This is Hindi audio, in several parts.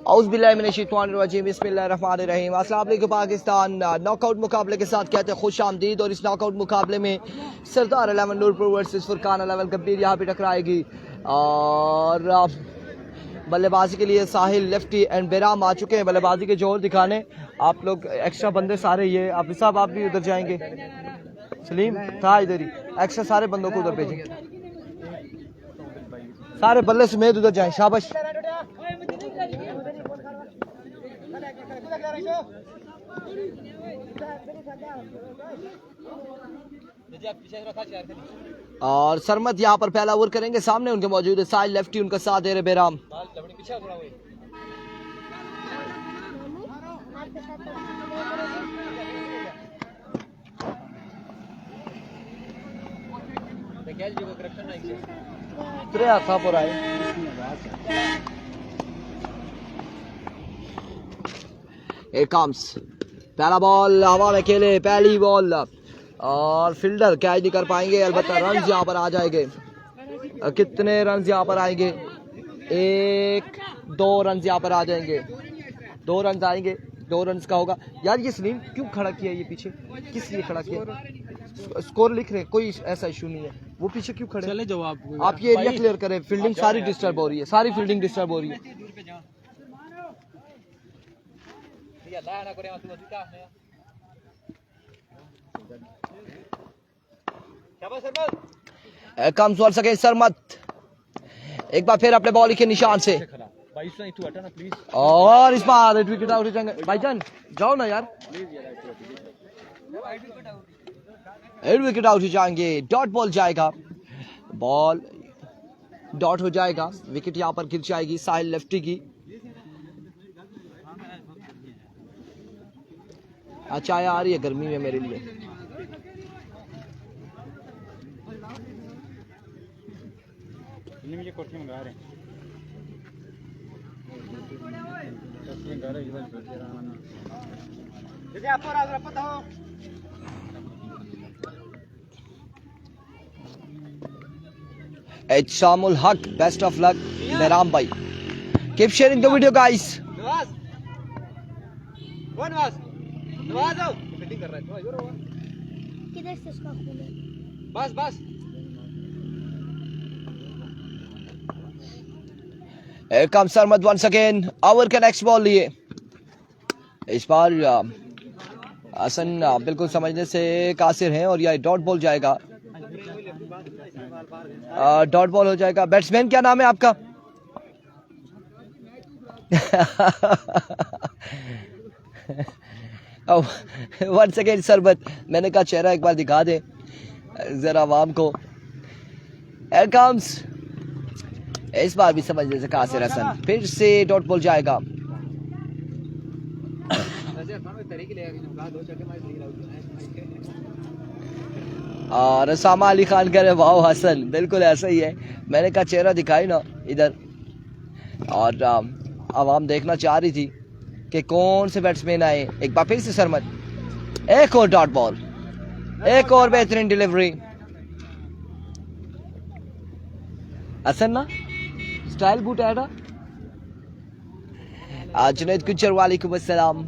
औज़ुबिल्लाहिमिनश्शैतानिर्रजीम बिस्मिल्लाहिर्रहमानिर्रहीम। अस्सलाम वालेकुम पाकिस्तान। नॉकआउट मुकाबले के साथ कहते हैं खुश आमदीद। और इस नॉकआउट मुकाबले में सरदार 11 नूरपुर वर्सेस फुरकान 11 गंभीर यहाँ पे टकराएगी। और बल्लेबाजी के लिए साहिल लेफ्टी एंड बेराम आ चुके हैं बल्लेबाजी के जोर दिखाने। आप लोग एक्स्ट्रा बंदे सारे ये आप साहब आप भी उधर जाएंगे, सलीम था इधर ही, एक्स्ट्रा सारे बंदों को उधर भेजें, सारे बल्ले समेत उधर जाएं। शाबाश। और सरमत यहाँ पर पहला ओवर करेंगे। सामने उनके मौजूद है साहिल लेफ्टी, उनका साथ दे रहे बेराम। पहला बॉल हवा में खेले, पहली बॉल और फील्डर कैच नहीं कर पाएंगे। अलबत्ता रन यहाँ पर आ जाएंगे। कितने रन यहाँ पर आएंगे? 1-2 रन यहाँ पर आ जाएंगे। 2 रन आएंगे, 2 रन का होगा। यार ये सलीम क्यों खड़ा किया? ये पीछे किस लिए खड़ा किया? स्कोर लिख रहे, कोई ऐसा इशू नहीं है। वो पीछे क्यों खड़े? चले जाओ आप ये एरिया क्लियर करें। फील्डिंग सारी डिस्टर्ब हो रही है, सारी फील्डिंग डिस्टर्ब हो रही है। कम्स वंस अगेन सरमत, एक बार फिर अपने बॉल के निशान से। और इस बार रेड विकेट आउट हो जाएंगे। भाईजान जाओ ना यार, रेड विकेट आउट हो जाएंगे। डॉट बॉल जाएगा, बॉल डॉट हो जाएगा। विकेट यहाँ पर गिर जाएगी साहिल लेफ्टी की। अच्छा यार ये गर्मी में मेरे लिए Ejsamul Haq, best of luck Behram bhai. Keep sharing the video guys. किधर से इसका खोले? बस Here comes Sarmad once again. Over का next ball लिए। इस बार हसन बिल्कुल समझने से कासिर हैं और यह डॉट बॉल जाएगा। डॉट बॉल हो जाएगा। बैट्समैन क्या नाम है आपका? once again सरमत, मैंने कहा चेहरा एक बार दिखा दे जरा आवाम को। Here comes, इस बार भी समझने से कासिर हसन। फिर से डॉट बॉल जाएगा। और सामा अली खान कह रहे वाह हसन, बिल्कुल ऐसा ही है। मैंने कहा चेहरा दिखाई ना इधर। और आवाम देखना चाह रही थी कि कौन से बैट्समैन आए। एक बार फिर से सरमत, एक और डॉट बॉल, एक और बेहतरीन डिलीवरी। हसन ना स्टाइल बूट है ना। जुनैद गुज्जर वालेकुम अस्सलाम,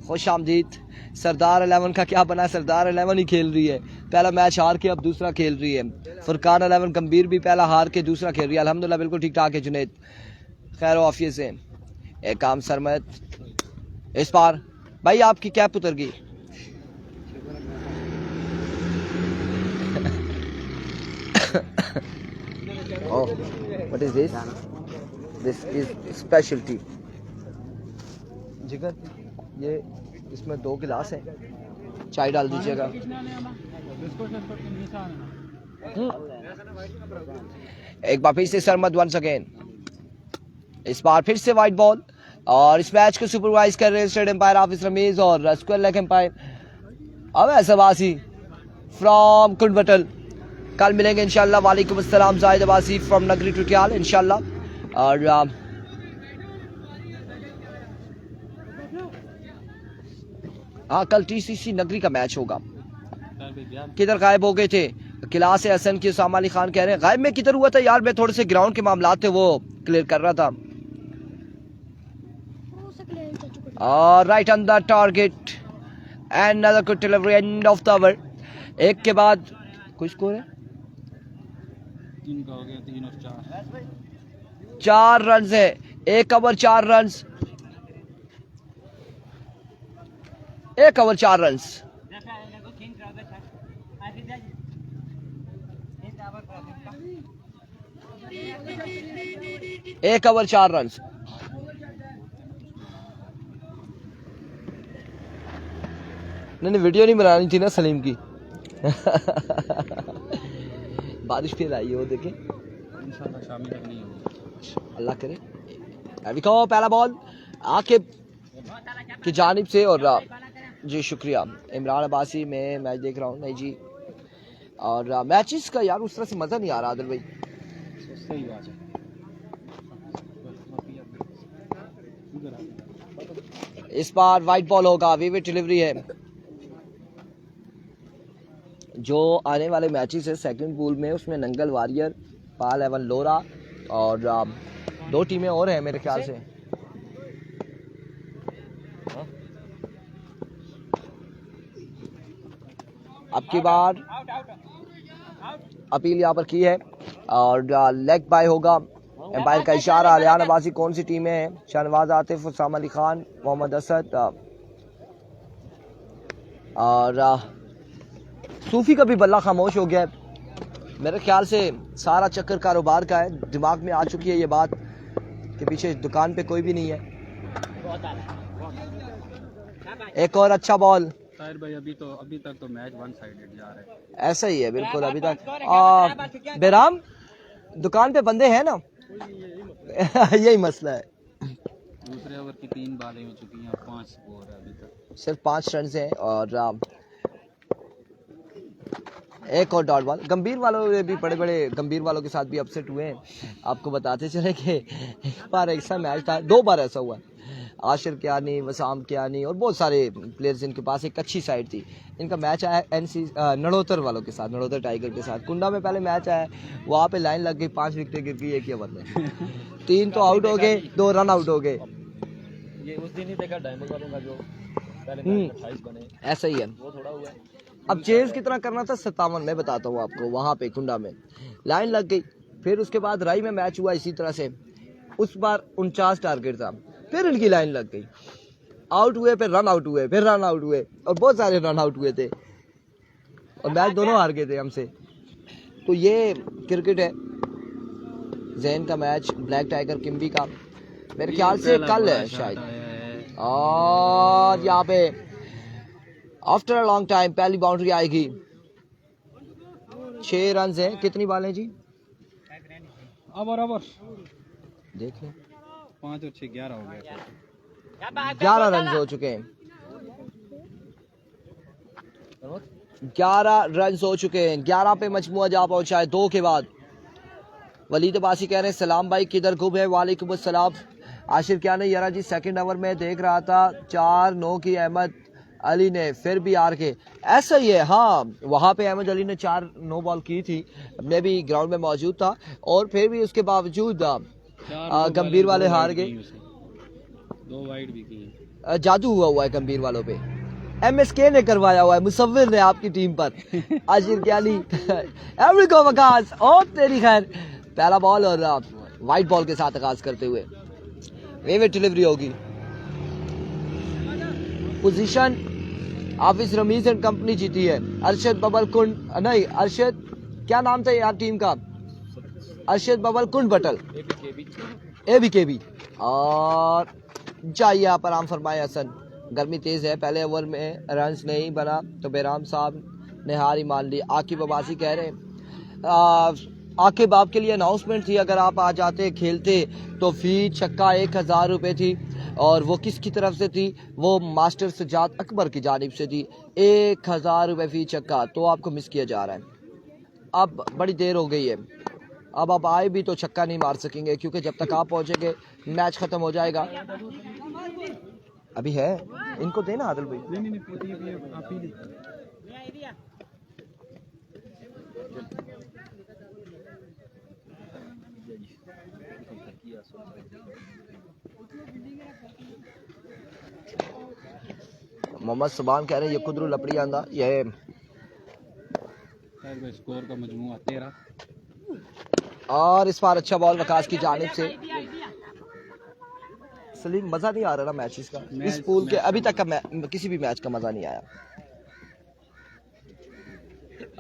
खुश आमदीद। सरदार 11 का क्या बना? सरदार 11 ही खेल रही है। पहला मैच हार के अब दूसरा खेल रही है। फुरकान 11 गंभीर भी पहला हार के दूसरा खेल रही है। अल्हम्दुलिल्लाह बिल्कुल ठीक ठाक है जुनैद, खैर आफियत से। एक काम सरमत, इस बार भाई आपकी कैप उतर गई। Oh, what is this? This is special tea. जिगर, ये इसमें 2 गिलास हैं, चाय डाल दीजिएगा। एक बार फिर से सरमत वंस अगेन। इस बार फिर से वाइट बॉल। और इस मैच को सुपरवाइज कर रहे हैं स्टेट एम्पायर हाफिज रमीज और square leg umpire Awais Abbasi from कुंडबटल। कल मिलेंगे इंशाल्लाह। वालेकुम अस्सलाम जाहिद अब्बासी फ्रॉम नगरी टुटियाल इंशाल्लाह। और हाँ कल टीसीसी नगरी का मैच होगा। किधर गायब हो गए थे? क्लास है हसन की। उसामा अली खान कह रहे हैं गायब में किधर हुआ था यार, मैं थोड़े से ग्राउंड के मामलात थे वो क्लियर कर रहा था। Right on the target and another good delivery end of the over. एक के बाद कुछ स्कोर है 3 का हो गया, 3 और 4। 4 रन है, 1 ओवर 4 रन, 1 ओवर 4 रन। एक ओवर 4 रन। नहीं वीडियो नहीं बनानी थी ना सलीम की। बारिश फिर आई है वो देखें, इंशाल्लाह शाम तक नहीं होगी, अल्लाह करे। अभी कहो पहला बॉल आके की जानिब से और जी शुक्रिया इमरान अब्बासी। मैं मैच देख रहा हूँ नहीं जी, और मैचेस का यार उस तरह से मज़ा नहीं आ रहा आदिल भाई। सही बात है। इस बार वाइट बॉल होगा, विविड डिलीवरी है। जो आने वाले मैचेस है सेकंड पूल में उसमें नंगल वॉरियर, पाल एवन लोरा और 2 टीमें और हैं मेरे ख्याल से। अब की बार अपील यहाँ पर की है और लेग बाय होगा। एम्पायर का इशारा। अलियान अब्बासी कौन सी टीमें हैं? शहनवाज आतिफ, उसामा अली खान, मोहम्मद असद और सूफी का भी बल्ला खामोश हो गया है। मेरे ख्याल से सारा चक्कर कारोबार का है, दिमाग में आ चुकी है ये बात कि पीछे दुकान पे कोई भी नहीं है। एक और अच्छा बॉल। ताहिर भाई अभी तक तो मैच वन साइडेड जा रहा है। ऐसा ही है बिल्कुल अभी तक। बेराम दुकान पे बंदे हैं ना। यही मसला है। दूसरे ओवर की 3 बालें हो चुकी हैं, 5 स्कोर है अभी तक, सिर्फ 5 रन हैं और एक और डॉट बॉल। गंभीर वालों ने भी बड़े बड़े गंभीर वालों के साथ भी अपसेट हुए हैं। आपको बताते चले कि एक बार ऐसा मैच था, 2 बार ऐसा हुआ। आशिर कियानी, वसाम कियानी और बहुत सारे प्लेयर्स जिनके पास एक अच्छी साइड थी, इनका मैच आया नड़ोतर वालों के साथ, नड़ोतर टाइगर के साथ। कुंडा में पहले मैच आया, वहाँ पे लाइन लग गई, 5 विकेटें गिर गई एक ही ओवर में। 3 तो आउट हो गए, 2 रन आउट हो गए। ये उस दिन ही देखा डायमंड वालों का जो पहले मैच 28 बने, ऐसा ही है। वो थोड़ा हुआ है। अब चेज कितना करना था 57, मैं बताता हूँ आपको। वहाँ पे कुंडा में लाइन लग गई, फिर उसके बाद राई में मैच हुआ इसी तरह से। उस बार 49 टारगेट था, फिर इनकी लाइन लग गई, आउट हुए, फिर रन आउट हुए, फिर रन आउट हुए और बहुत सारे रन आउट हुए थे और मैच दोनों हार गए थे हमसे। तो ये क्रिकेट है। जैन का मैच ब्लैक टाइगर किम्बी का मेरे ख्याल से कल है शायद। और यहाँ पे आफ्टर अ लॉन्ग टाइम पहली बाउंड्री आएगी। 6 रन हैं। कितनी बालें जी? ओवर देख लें, 5 और 6 11 हो गया। 11 रन हो चुके हैं। 11 रन हो चुके हैं। 11 पे मजमुआ जा पहुंचा है 2 के बाद। वलीद अब्बासी कह रहे हैं सलाम भाई किधर गुम है? वालेकुम अस्सलाम। आशिर क्या नहीं यारा जी, सेकंड ओवर में देख रहा था 4-9 की अहमद अली ने, फिर भी हार के। ऐसा ही है, हाँ वहाँ पे अहमद अली ने 4 नो बॉल की थी, मैं भी ग्राउंड में मौजूद था और फिर भी उसके बावजूद गंभीर वाले हार गए। 2 वाइड भी की। जादू हुआ है गंभीर वालों पे, MSK ने करवाया हुआ है, मुसव्विर ने आपकी टीम पर। आशिर क्या नहीं एवरीको वकास और तेरी खैर। पहला बॉल और वाइट बॉल के साथ आगाज करते हुए वेवेट डिलीवरी होगी। Position Hafeez Rameez and company जीती है। अरशद बबल कुंड नहीं, अरशद क्या नाम था यार टीम का? अरशद बबल कुंड बटल ABKB। और चाहिए यहाँ पर आम फरमाए हसन। गर्मी तेज है, पहले ओवर में रन नहीं बना तो बेराम साहब ने हार ही मान ली। आकिब अब्बासी कह रहे हैं आकिब आपके लिए अनाउंसमेंट थी, अगर आप आ जाते खेलते तो फी छक्का 1000 रुपये थी और वो किसकी तरफ से थी? वो मास्टर सजाद अकबर की जानिब से थी। 1000 रुपये फी छक्का, तो आपको मिस किया जा रहा है। अब बड़ी देर हो गई है, अब आप आए भी तो छक्का नहीं मार सकेंगे क्योंकि जब तक आप पहुंचेंगे मैच खत्म हो जाएगा। अभी है इनको देना आदिल भाई। मोहम्मद सुबान कह रहे हैं ये कुदरू लपड़ी आंदा ये स्कोर का मजमूआ 13। और इस बार अच्छा बॉल वकास की जानिब से। सलीम मजा नहीं आ रहा ना मैचेस का, इस पूल के अभी तक का किसी भी मैच का मजा नहीं आया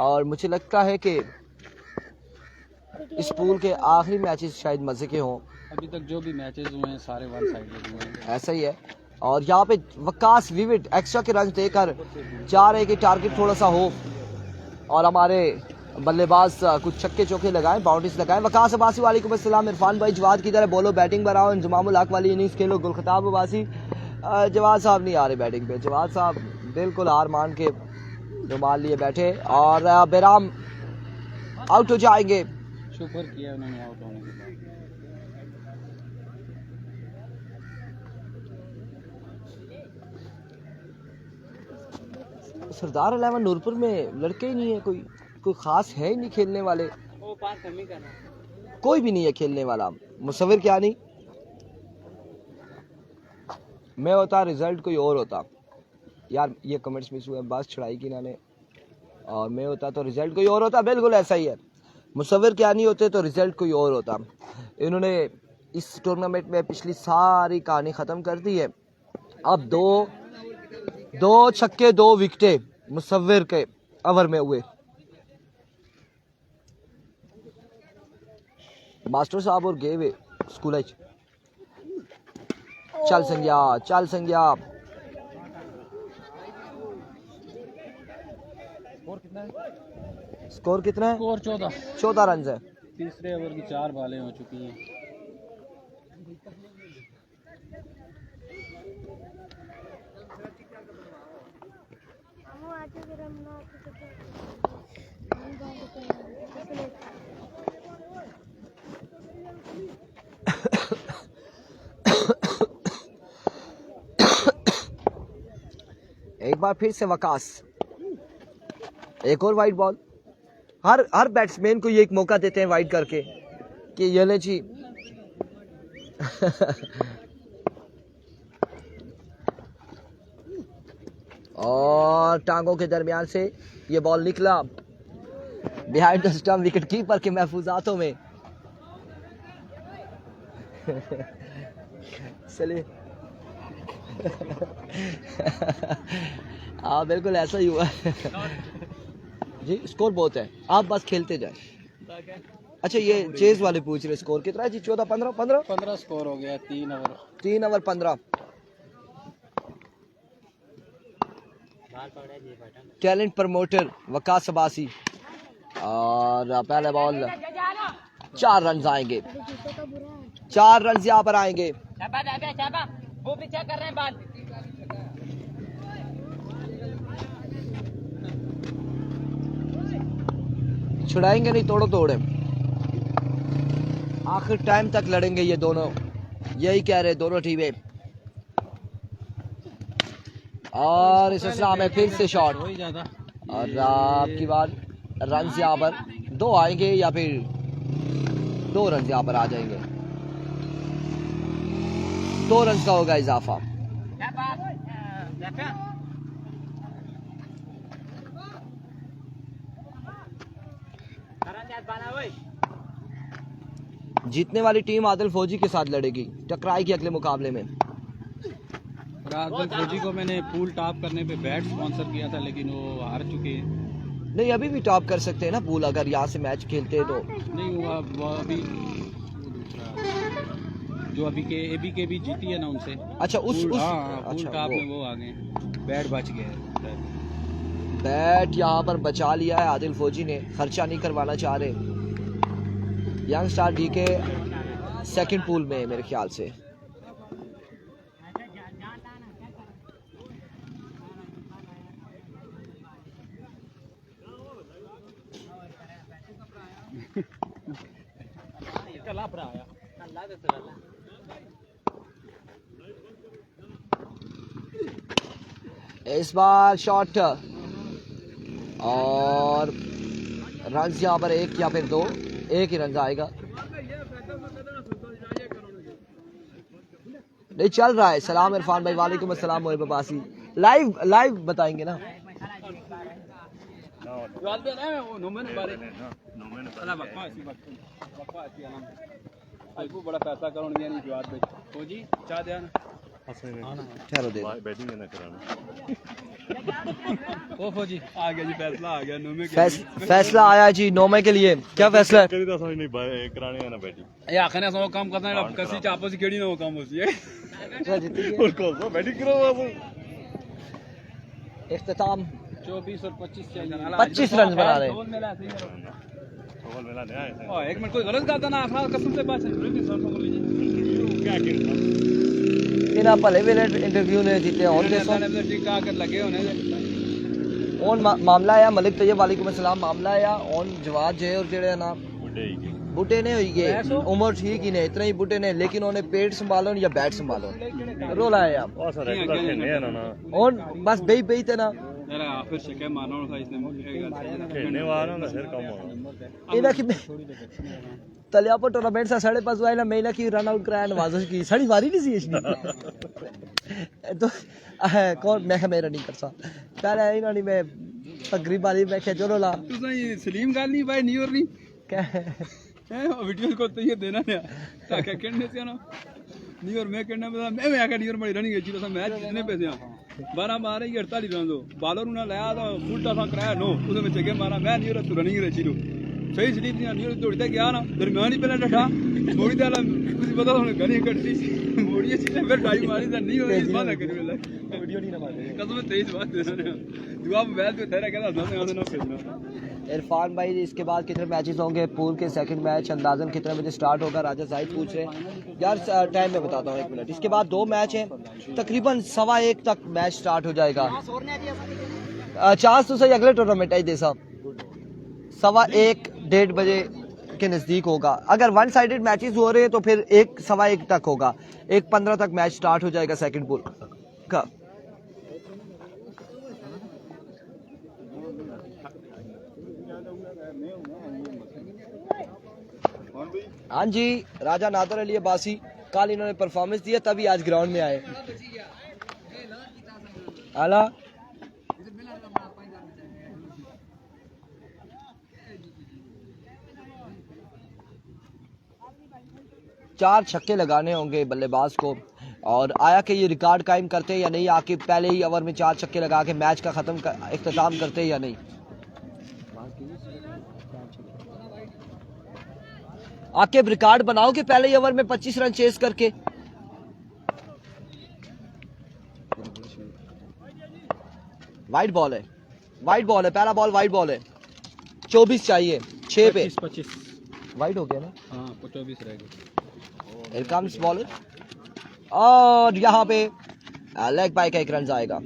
और मुझे लगता है कि इस पूल के आखिरी मैचेस शायद मजे के हों। अभी तक जो भी मैचेस हुए हैं सारे वन साइडेड हुए हैं, ऐसा ही है। और यहाँ पे वकास विविड एक्स्ट्रा के रन देकर चाह रहे कि टारगेट थोड़ा सा हो और हमारे बल्लेबाज कुछ छक्के चौके लगाएं, बाउंड्रीज लगाएं। वकास अब्बासी वालेकुम अस्सलाम। इरफान भाई जवाद की तरह बोलो, बैटिंग पर आओ, इंजमामुल हक वाली इनिंग्स खेलो। गुलखताब अब्बासी जवाद साहब नहीं आ रहे बैटिंग पे, जवाद साहब बिल्कुल हार मान के रुमाल लिए बैठे और बेराम आउट हो जाएंगे। शुक्र किया उन्होंने आउट होने के बाद। सरदार 11 नूरपुर में लड़के ही नहीं है, कोई खास है ही नहीं खेलने वाले, कोई भी नहीं है खेलने वाला। मुसव्विर क्या नहीं, मैं होता रिजल्ट कोई और होता यार। ये कमेंट्स मिस हुए, बस छड़ाई की इन्होंने, और मैं होता तो रिजल्ट कोई और होता। बिल्कुल ऐसा ही है, मुसव्विर क्या नहीं होते तो रिजल्ट कोई और होता। इन्होंने इस टूर्नामेंट में पिछली सारी कहानी ख़त्म कर दी है। अब दो छक्के 2 विकेटें मुसव्विर के ओवर में हुए। मास्टर साहब और गए वे स्कूल। चल संज्ञा स्कोर कितना है? स्कोर 14 रन है। तीसरे ओवर की 4 बॉलें हो चुकी हैं। एक बार फिर से वकास, एक और वाइड बॉल। हर बैट्समैन को ये एक मौका देते हैं वाइड करके कि ये ले जी। और टांगों के दरमियान से ये बॉल निकला behind the stump, wicket keeper के महफूजातों में। चलिए हाँ बिल्कुल ऐसा ही हुआ जी। स्कोर बहुत है, आप बस खेलते जाए। अच्छा ये चेज वाले पूछ रहे स्कोर कितना है जी? 14 15 स्कोर हो गया। 3 over 15। Talent promoter Waqas Abbasi और पहले बॉल 4 रन आएंगे, 4 रन यहाँ पर आएंगे। वो पीछे कर रहे हैं बात। छुड़ाएंगे नहीं, तोड़े आखिर टाइम तक लड़ेंगे ये दोनों, यही कह रहे दोनों टीमें। और इस इस्लाम में फिर से शॉट और आपकी बार रन यहाँ पर 2 आएंगे या फिर 2 रन यहाँ पर आ जाएंगे। 2 रन का होगा इजाफा। जीतने वाली टीम आदिल फौजी के साथ लड़ेगी, टकराएगी अगले मुकाबले में। आदिल फौजी को मैंने पूल टॉप करने पे बैट स्पॉन्सर किया था, लेकिन वो हार चुके हैं। नहीं अभी भी टॉप कर सकते हैं ना पूल, अगर यहाँ से मैच खेलते हैं तो। नहीं हुआ वो अभी जो अभी के एबी के भी जीती है ना उनसे। अच्छा उस पूल टॉप में वो आ गए, बैट बच गए। बैट यहाँ पर बचा लिया है आदिल फौजी ने, खर्चा नहीं करवाना चाह रहे। यंग स्टार डी के सेकंड पूल में मेरे ख्याल से। इस बार शॉट और रन यहाँ पर एक या फिर दो, एक ही रन आएगा। नहीं चल रहा है। सलाम इरफान भाई, वालेकुम अस्सलाम मोहिब अब्बासी। लाइव बताएंगे ना। बड़ा पैसा करो जी चाह दिया ठहरो दे बैटिंग ना कराना। ओ फौजी आ गया जी, फैसला आ गया नोमे के फैसला आया जी नोमे के लिए। क्या फैसला है? करी तो समझ नहीं कराने है ना बैटिंग। ये आखने सो काम करना है कसी चापो से केड़ी ना वो काम होसी है और कौन सा बैटिंग करो वो इख्तिताम 24 और 25 चाहिए 25 रन बना रहे। ओवल मिला दे ऐसे। ओ एक मिनट कोई गलत करता ना आखिर कसम से बात है क्या खेलता इना भले वेले इंटरव्यू ने जीते और देखो ठीक ठाक लगे होने ऑन मामला है मलिक तैयब वालेकुम अस्सलाम। मामला है ऑन जवाब जे और जेड़े ना बुड्ढे ही बूटे ने हुई गए उम्र ठीक ही ने इतना ही बूटे ने, लेकिन उन्हें पेट संभालो या बैट संभालो रोला है यार। और सारे रेगुलर खेलने हैं ना और बस बेई बेई ते ना जरा फिर शके मानो था इसने खेलने वाला ना फिर कम होना। इना कि तलिया पर टूर्नामेंट सा 5:30 वाला ना मेला की रन आउट कराया नवाज़ की साड़ी वारी नहीं सी इसने तो कौन मैं मेरा नहीं करसा पहले इना नहीं मैं तकरीब वाली मैं क्या चलो ला तू सही सलीम गाल नहीं भाई नहीं और नहीं क्या है वीडियो को तो ये देना है ताकि कहने से ना नहीं और मैं कहना मैं आके नहीं और बड़ी रनिंग है जी तो मैच कितने पैसे हैं 12 मारे 48 रन दो बॉलर ने लाया तो फुल टॉस कराया नो उसने में छक्के मारा मैं नहीं और तू रनिंग रही चीरो सही स्लीप नहीं और दौड़ता गया ना दरमियान ही पहले डठा मोड़ी दाला कुछ पता होने गनी कटती मोड़ी चीज फिर डाई मारी था नहीं और इस बात करी वाला वीडियो नहीं ना मारे कसम से 23 बात दे रहे हैं जवाब मोबाइल पे तेरा कहता था ना भेजना। इरफान भाई इसके बाद कितने मैचेस होंगे पूल के? सेकंड मैच अंदाजन कितने बजे स्टार्ट होगा? राजा साहिब पूछ रहे हैं यार टाइम में बताता हूँ 1 मिनट। इसके बाद 2 मैच हैं, तकरीबन 1:15 तक मैच स्टार्ट हो जाएगा। चांस तो सही अगले टूर्नामेंट आई दे साहब 1:15-1:30 बजे के नज़दीक होगा। अगर वन साइडेड मैचेस हो रहे हैं तो फिर 1:15 तक होगा। 1:15 तक मैच स्टार्ट हो जाएगा सेकंड पूल का। हाँ जी राजा नादर अली अब्बासी कल इन्होंने परफॉर्मेंस दिया तभी आज ग्राउंड में आए। आला चार छक्के लगाने होंगे बल्लेबाज को और आया कि ये रिकॉर्ड कायम करते या नहीं, आके पहले ही ओवर में 4 छक्के लगा के मैच का इख्तिताम करते या नहीं। आके रिकॉर्ड बनाओ कि पहले ही ओवर में 25 रन चेस करके। वाइड बॉल है, पहला बॉल वाइड बॉल है। 24 चाहिए 6 पे 25 वाइड हो गया ना। हाँ 24 रह गए। Here comes bowler और यहाँ पे लेग बाय का 1 रन आएगा।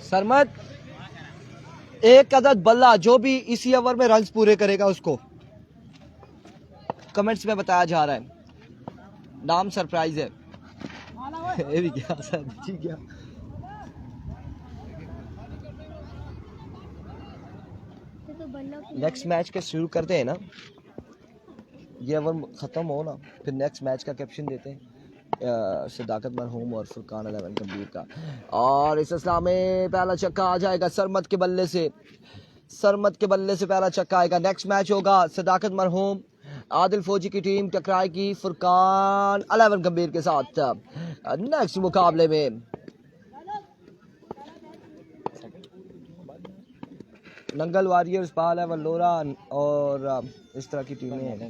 सरमत एक अदद बल्ला जो भी इसी ओवर में रन्स पूरे करेगा उसको कमेंट्स में बताया जा रहा है। नाम सरप्राइज है ये भी क्या सर ठीक है। नेक्स्ट मैच के शुरू करते हैं ना, ये ओवर ख़त्म हो ना फिर नेक्स्ट मैच का कैप्शन देते हैं सदाकत मरहूम और फुरकान 11 गंभीर का। और इस असला में पहला छक्का आ जाएगा सरमत के बल्ले से पहला छक्का आएगा। नेक्स्ट मैच होगा सदाकत मरहूम आदिल फौजी की टीम टकराएगी फुरकान 11 गंभीर के साथ नेक्स्ट मुकाबले में। नंगल वॉरियर्स पाल है वल्लोरा और इस तरह की टीमें हैं।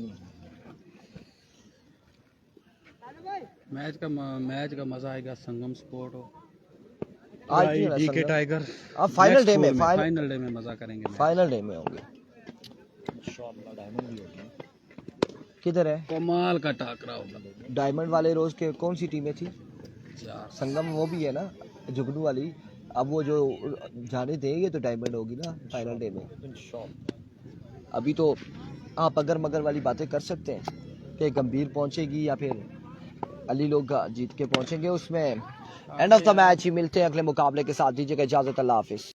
मैच का मजा आएगा। संगम स्पोर्ट हो आज डीके टाइगर अब फाइनल डे में मजा करेंगे। फाइनल डे में होंगे किधर है कमाल का टाकरा होगा। डायमंड वाले रोज के कौन सी टीमें थी? संगम वो भी है ना जुगनू वाली। अब वो जो जाने देंगे तो डायमंड होगी ना फाइनल डे में। अभी तो आप अगर मगर वाली बातें कर सकते हैं कि गंभीर पहुंचेगी या फिर अली लोग जीत के पहुंचेंगे। उसमें एंड ऑफ द मैच ही मिलते हैं अगले मुकाबले के साथ, दीजिएगा इजाजत, अल्लाह हाफिज।